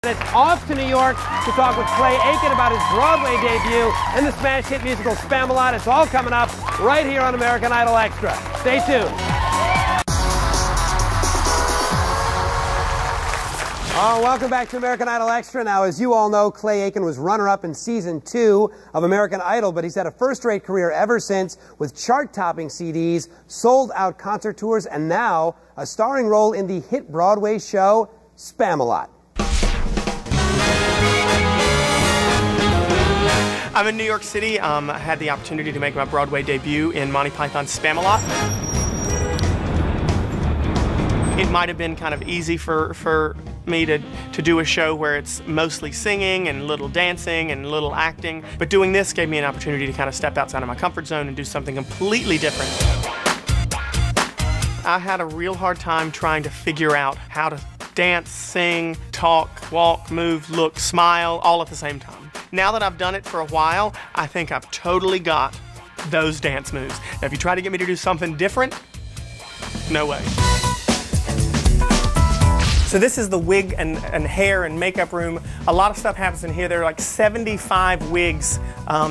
It's off to New York to talk with Clay Aiken about his Broadway debut and the smash hit musical Spamalot. It's all coming up right here on American Idol Extra. Stay tuned. Welcome back to American Idol Extra. Now, as you all know, Clay Aiken was runner-up in Season 2 of American Idol, but he's had a first-rate career ever since with chart-topping CDs, sold-out concert tours, and now a starring role in the hit Broadway show Spamalot. I'm in New York City. I had the opportunity to make my Broadway debut in Monty Python's Spamalot. It might have been kind of easy for me to do a show where it's mostly singing and little dancing and little acting, but doing this gave me an opportunity to kind of step outside of my comfort zone and do something completely different. I had a real hard time trying to figure out how to dance, sing, talk, walk, move, look, smile, all at the same time. Now that I've done it for a while, I think I've totally got those dance moves. Now, if you try to get me to do something different, no way. So this is the wig and hair and makeup room. A lot of stuff happens in here. There are like 75 wigs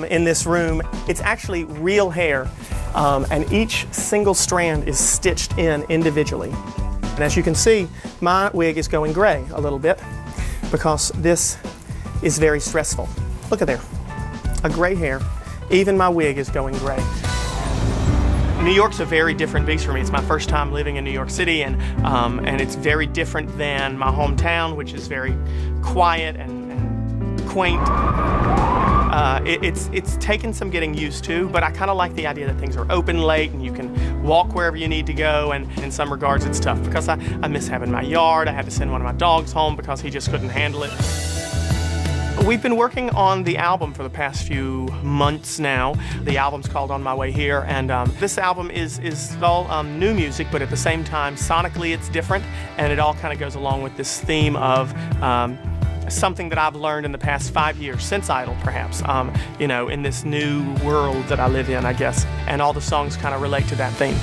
in this room. It's actually real hair, and each single strand is stitched in individually. And as you can see, my wig is going gray a little bit because this is very stressful. Look at there, a gray hair. Even my wig is going gray. New York's a very different beast for me. It's my first time living in New York City, and it's very different than my hometown, which is very quiet and quaint. It's taken some getting used to, but I kind of like the idea that things are open late and you can walk wherever you need to go, and in some regards it's tough because I miss having my yard. I had to send one of my dogs home because he just couldn't handle it. We've been working on the album for the past few months now. The album's called On My Way Here, and this album is all new music, but at the same time, sonically it's different, and it all kind of goes along with this theme of something that I've learned in the past 5 years, since Idol perhaps, you know, in this new world that I live in, I guess, and all the songs kind of relate to that theme.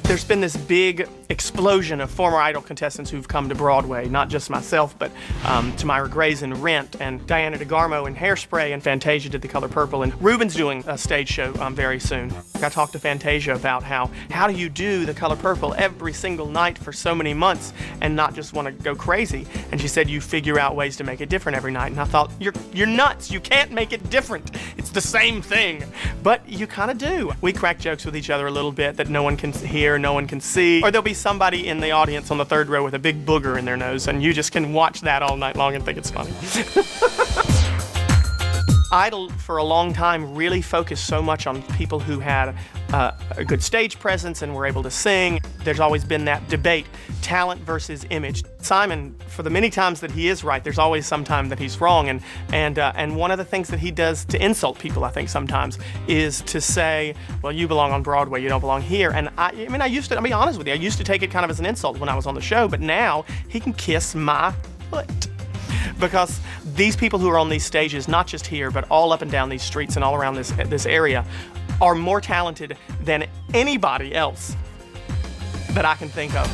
There's been this big explosion of former Idol contestants who've come to Broadway, not just myself, but Tamira Grace in Rent, and Diana DeGarmo in Hairspray, and Fantasia did The Color Purple, and Ruben's doing a stage show very soon. I talked to Fantasia about how do you do The Color Purple every single night for so many months and not just want to go crazy? And she said you figure out ways to make it different every night, and I thought, you're nuts, you can't make it different. It's the same thing, but you kind of do. We crack jokes with each other a little bit that no one can hear, no one can see, or there'll be somebody in the audience on the third row with a big booger in their nose, and you just can watch that all night long and think it's funny. Idol, for a long time, really focused so much on people who had a good stage presence and were able to sing. There's always been that debate, talent versus image. Simon, for the many times that he is right, there's always some time that he's wrong, and one of the things that he does to insult people, I think sometimes, is to say, well, you belong on Broadway, you don't belong here. And I mean, I'll be honest with you, I used to take it kind of as an insult when I was on the show, but now he can kiss my foot. Because these people who are on these stages, not just here, but all up and down these streets and all around this area, are more talented than anybody else that I can think of.